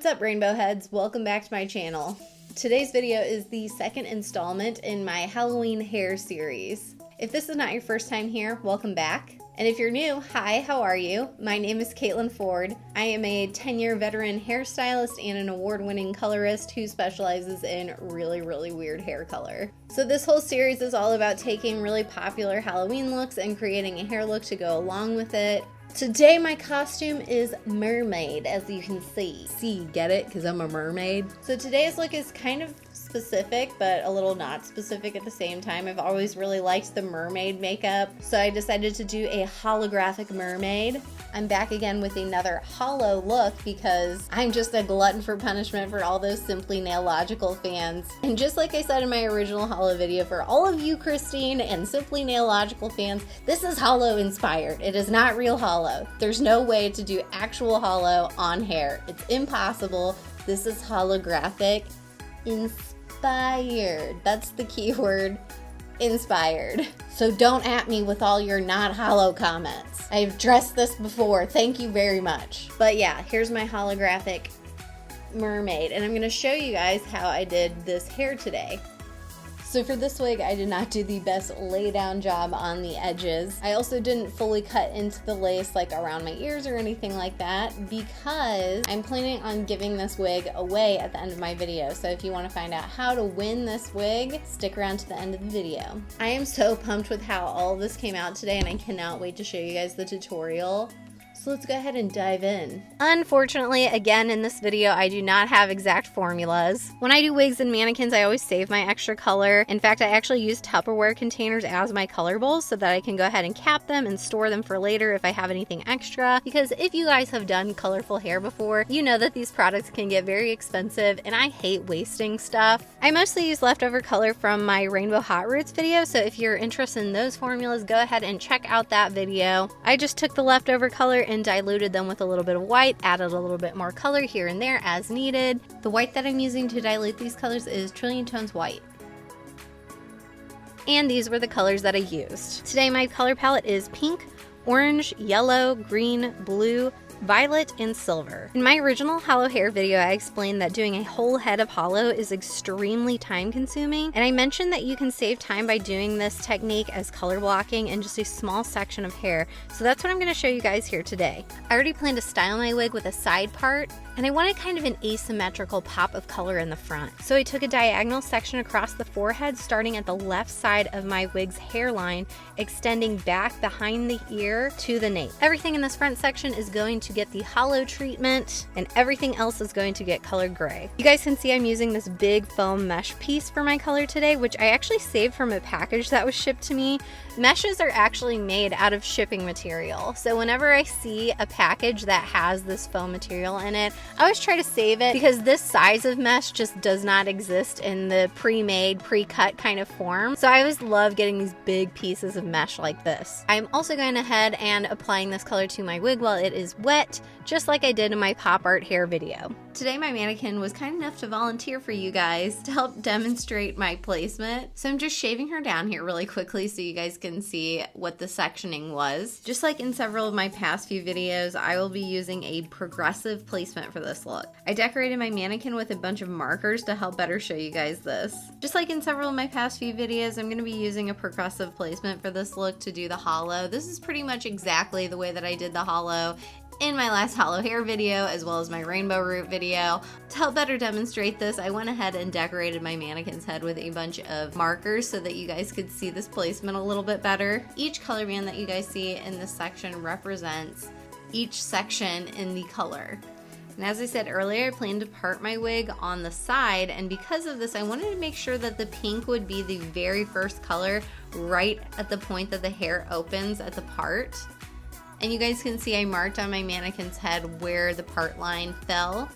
up, rainbow heads? Welcome back to my channel. Today's video is the second installment in my Halloween hair series. If this is not your first time here, welcome back. And if you're new, hi, how are you? My name is Caitlin Ford. I am a 10-year veteran hairstylist and an award-winning colorist who specializes in really weird hair color. So this whole series is all about taking really popular Halloween looks and creating a hair look to go along with it. Today my costume is Mermaid, as you can see. Get it? Because I'm a mermaid. So today's look is kind of specific, but a little not specific at the same time. I've always really liked the mermaid makeup, so I decided to do a holographic mermaid. I'm back again with another holo look because I'm just a glutton for punishment for all those Simply Nailogical fans. And just like I said in my original holo video, for all of you Christine and Simply Nailogical fans, this is holo inspired. It is not real holo. There's no way to do actual holo on hair. It's impossible. This is holographic inspired. That's the key word. Inspired. So don't at me with all your not holo comments. I've dressed this before. Thank you very much. But yeah, here's my holographic mermaid, and I'm going to show you guys how I did this hair today. So for this wig, I did not do the best lay down job on the edges. I also didn't fully cut into the lace like around my ears or anything like that because I'm planning on giving this wig away at the end of my video. So if you want to find out how to win this wig, stick around to the end of the video. I am so pumped with how all of this came out today, and I cannot wait to show you guys the tutorial. So let's go ahead and dive in. Unfortunately, again in this video, I do not have exact formulas. When I do wigs and mannequins, I always save my extra color. In fact, I actually use Tupperware containers as my color bowls so that I can go ahead and cap them and store them for later if I have anything extra. Because if you guys have done colorful hair before, you know that these products can get very expensive and I hate wasting stuff. I mostly use leftover color from my Rainbow Hot Roots video, so if you're interested in those formulas, go ahead and check out that video. I just took the leftover color and diluted them with a little bit of white, added a little bit more color here and there as needed. The white that I'm using to dilute these colors is Trillion Tones White. And these were the colors that I used. Today my color palette is pink, orange, yellow, green, blue, violet, and silver. In my original holo hair video, I explained that doing a whole head of holo is extremely time consuming, and I mentioned that you can save time by doing this technique as color blocking in just a small section of hair. So that's what I'm going to show you guys here today. I already planned to style my wig with a side part, and I wanted kind of an asymmetrical pop of color in the front. So I took a diagonal section across the forehead starting at the left side of my wig's hairline, extending back behind the ear to the nape. Everything in this front section is going to get the holo treatment, and everything else is going to get colored gray. You guys can see I'm using this big foam mesh piece for my color today, which I actually saved from a package that was shipped to me. Meshes are actually made out of shipping material, so whenever I see a package that has this foam material in it, I always try to save it because this size of mesh just does not exist in the pre-made, pre-cut kind of form. So I always love getting these big pieces of mesh like this. I'm also going ahead and applying this color to my wig while it is wet, just like I did in my pop art hair video. Today my mannequin was kind enough to volunteer for you guys to help demonstrate my placement. So I'm just shaving her down here really quickly so you guys can see what the sectioning was. Just like in several of my past few videos, I will be using a progressive placement for this look. I decorated my mannequin with a bunch of markers to help better show you guys this. Just like in several of my past few videos, I'm going to be using a progressive placement for this look to do the holo. This is pretty much exactly the way that I did the holo in my last holo hair video, as well as my rainbow root video. To help better demonstrate this, I went ahead and decorated my mannequin's head with a bunch of markers so that you guys could see this placement a little bit better. Each color band that you guys see in this section represents each section in the color. And as I said earlier, I planned to part my wig on the side, and because of this, I wanted to make sure that the pink would be the very first color right at the point that the hair opens at the part. And you guys can see I marked on my mannequin's head where the part line fell.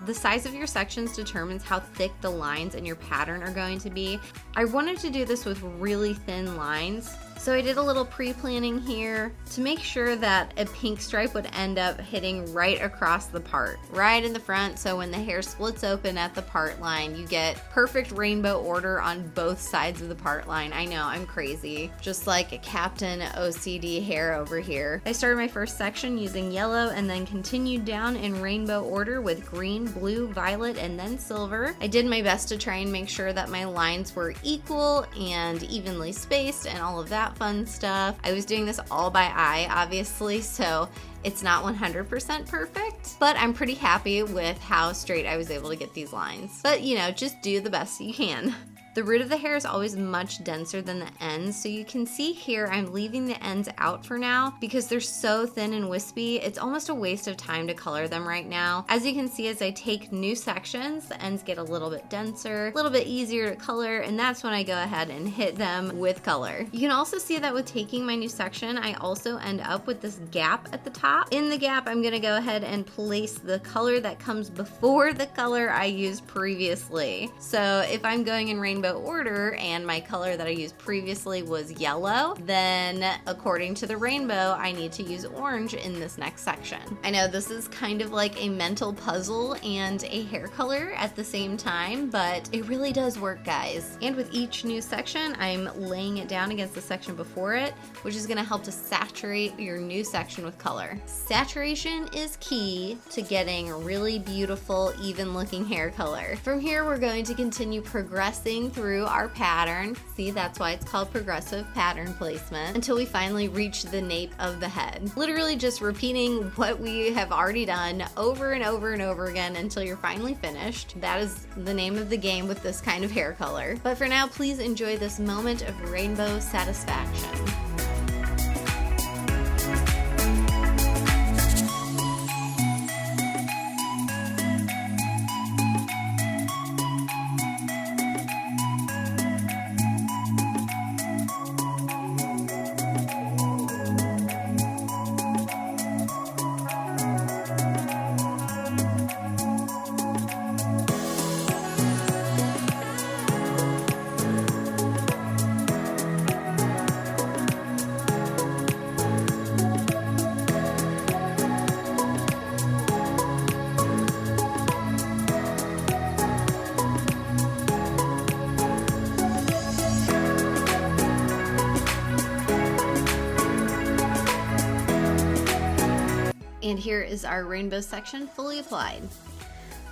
The size of your sections determines how thick the lines in your pattern are going to be. I wanted to do this with really thin lines So I did a little pre-planning here to make sure that a pink stripe would end up hitting right across the part, right in the front, so when the hair splits open at the part line, you get perfect rainbow order on both sides of the part line. I know, I'm crazy. Just like a Captain OCD hair over here. I started my first section using yellow and then continued down in rainbow order with green, blue, violet, and then silver. I did my best to try and make sure that my lines were equal and evenly spaced and all of that fun stuff. I was doing this all by eye, obviously, so it's not 100% perfect, but I'm pretty happy with how straight I was able to get these lines. But you know, just do the best you can. The root of the hair is always much denser than the ends, so you can see here I'm leaving the ends out for now because they're so thin and wispy. It's almost a waste of time to color them right now. As you can see, as I take new sections, the ends get a little bit denser, a little bit easier to color, and that's when I go ahead and hit them with color. You can also see that with taking my new section, I also end up with this gap at the top. In the gap, I'm gonna go ahead and place the color that comes before the color I used previously. So if I'm going in rainbow order and my color that I used previously was yellow, then according to the rainbow, I need to use orange in this next section. I know this is kind of like a mental puzzle and a hair color at the same time, but it really does work, guys. And with each new section, I'm laying it down against the section before it, which is gonna help to saturate your new section with color. Saturation is key to getting really beautiful, even looking hair color. From here, we're going to continue progressing through our pattern. See, that's why it's called progressive pattern placement, until we finally reach the nape of the head. Literally just repeating what we have already done over and over and over again until you're finally finished. That is the name of the game with this kind of hair color. But for now, please enjoy this moment of rainbow satisfaction. And here is our rainbow section fully applied.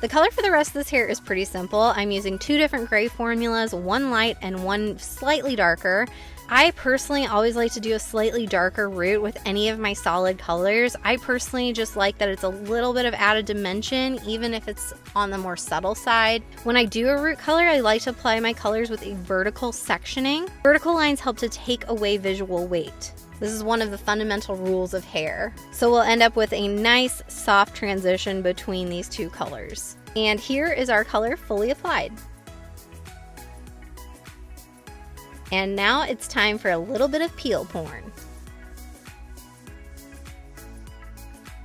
The color for the rest of this hair is pretty simple. I'm using two different gray formulas, one light and one slightly darker. I personally always like to do a slightly darker root with any of my solid colors. I personally just like that it's a little bit of added dimension, even if it's on the more subtle side. When I do a root color, I like to apply my colors with a vertical sectioning. Vertical lines help to take away visual weight. This is one of the fundamental rules of hair. So we'll end up with a nice soft transition between these two colors. And here is our color fully applied. And now it's time for a little bit of peel porn.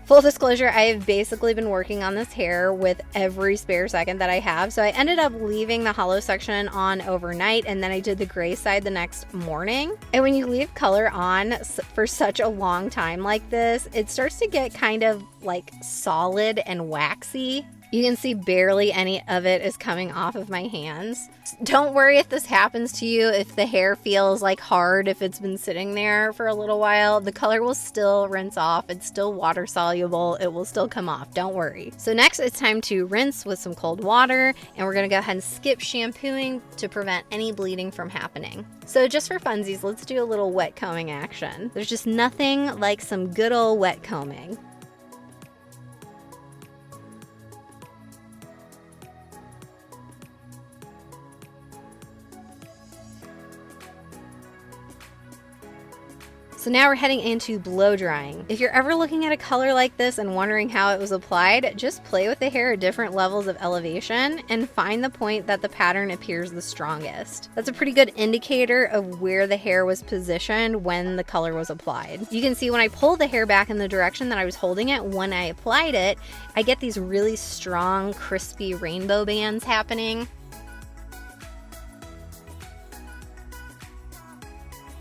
Full disclosure, I have basically been working on this hair with every spare second that I have. So I ended up leaving the hollow section on overnight, and then I did the gray side the next morning. And when you leave color on for such a long time like this, it starts to get kind of like solid and waxy. You can see barely any of it is coming off of my hands. Don't worry if this happens to you, if the hair feels like hard, if it's been sitting there for a little while, the color will still rinse off. It's still water soluble. It will still come off. Don't worry. So next it's time to rinse with some cold water, and we're gonna go ahead and skip shampooing to prevent any bleeding from happening. So just for funsies, let's do a little wet combing action. There's just nothing like some good old wet combing. So now we're heading into blow drying. If you're ever looking at a color like this and wondering how it was applied, just play with the hair at different levels of elevation and find the point that the pattern appears the strongest. That's a pretty good indicator of where the hair was positioned when the color was applied. You can see when I pull the hair back in the direction that I was holding it when I applied it, I get these really strong, crispy rainbow bands happening.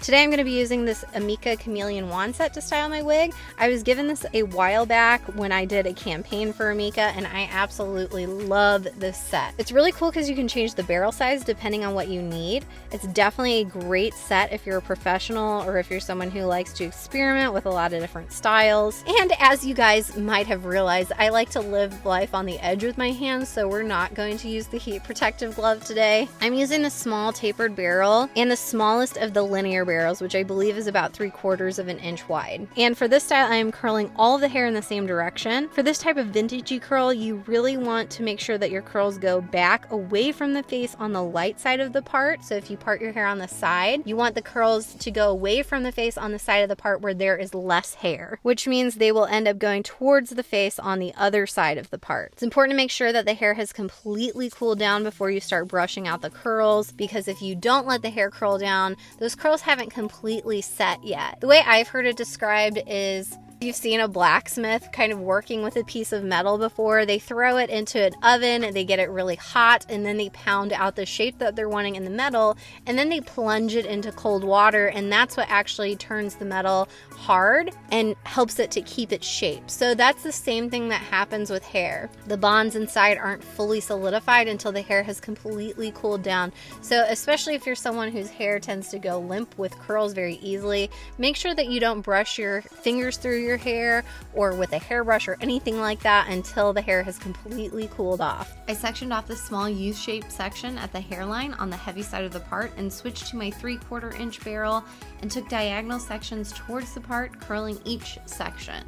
Today I'm going to be using this Amika Chameleon wand set to style my wig. I was given this a while back when I did a campaign for Amika, and I absolutely love this set. It's really cool because you can change the barrel size depending on what you need. It's definitely a great set if you're a professional or if you're someone who likes to experiment with a lot of different styles. And as you guys might have realized, I like to live life on the edge with my hands, so we're not going to use the heat protective glove today. I'm using the small tapered barrel and the smallest of the linear barrels, which I believe is about 3/4 of an inch wide. And for this style, I am curling all of the hair in the same direction. For this type of vintagey curl, you really want to make sure that your curls go back away from the face on the light side of the part. So if you part your hair on the side, you want the curls to go away from the face on the side of the part where there is less hair, which means they will end up going towards the face on the other side of the part. It's important to make sure that the hair has completely cooled down before you start brushing out the curls, because if you don't let the hair curl down, those curls haven't completely set yet. The way I've heard it described is, you've seen a blacksmith kind of working with a piece of metal before. They throw it into an oven and they get it really hot, and then they pound out the shape that they're wanting in the metal, and then they plunge it into cold water, and that's what actually turns the metal hard and helps it to keep its shape. So that's the same thing that happens with hair. The bonds inside aren't fully solidified until the hair has completely cooled down. So especially if you're someone whose hair tends to go limp with curls very easily, make sure that you don't brush your fingers through your hair or with a hairbrush or anything like that until the hair has completely cooled off. I sectioned off this small U-shaped section at the hairline on the heavy side of the part and switched to my 3/4 inch barrel and took diagonal sections towards the part, curling each section.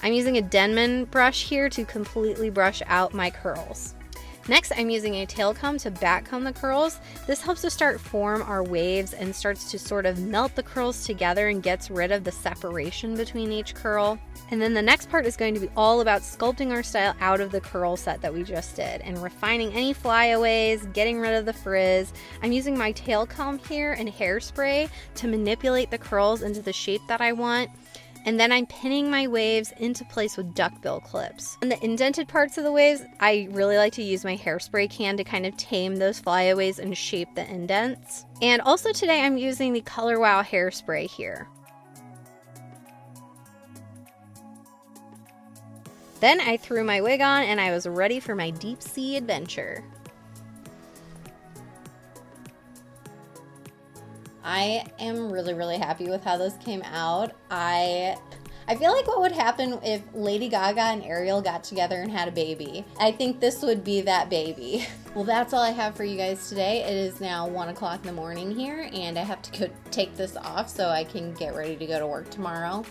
I'm using a Denman brush here to completely brush out my curls. Next, I'm using a tail comb to back comb the curls. This helps to start form our waves and starts to sort of melt the curls together and gets rid of the separation between each curl. And then the next part is going to be all about sculpting our style out of the curl set that we just did and refining any flyaways, getting rid of the frizz. I'm using my tail comb here and hairspray to manipulate the curls into the shape that I want. And then I'm pinning my waves into place with duckbill clips. On the indented parts of the waves, I really like to use my hairspray can to kind of tame those flyaways and shape the indents. And also today I'm using the Color Wow hairspray here. Then I threw my wig on and I was ready for my deep sea adventure. I am really happy with how this came out. I feel like what would happen if Lady Gaga and Ariel got together and had a baby. I think this would be that baby. Well, that's all I have for you guys today. It is now 1 o'clock in the morning here, and I have to go take this off so I can get ready to go to work tomorrow.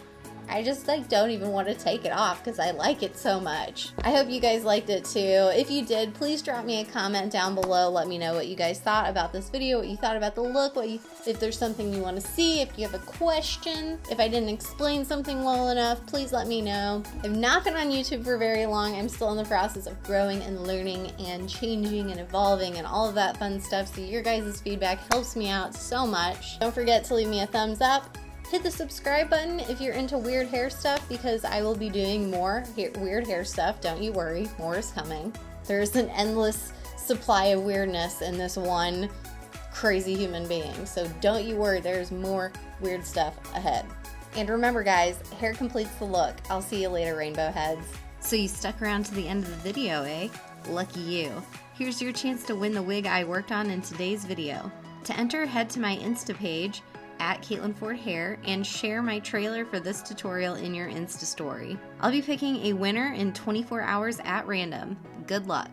I just don't even want to take it off because I like it so much. I hope you guys liked it too. If you did, please drop me a comment down below. Let me know what you guys thought about this video, what you thought about the look, if there's something you want to see, if you have a question, if I didn't explain something well enough, please let me know. I've not been on YouTube for very long. I'm still in the process of growing and learning and changing and evolving and all of that fun stuff. So your guys' feedback helps me out so much. Don't forget to leave me a thumbs up. Hit the subscribe button if you're into weird hair stuff, because I will be doing more weird hair stuff. Don't you worry, more is coming. There's an endless supply of weirdness in this one crazy human being. So don't you worry, there's more weird stuff ahead. And remember guys, hair completes the look. I'll see you later, rainbow heads. So you stuck around to the end of the video, eh? Lucky you. Here's your chance to win the wig I worked on in today's video. To enter, head to my Insta page at Caitlin Ford Hair and share my trailer for this tutorial in your Insta story. I'll be picking a winner in 24 hours at random. Good luck.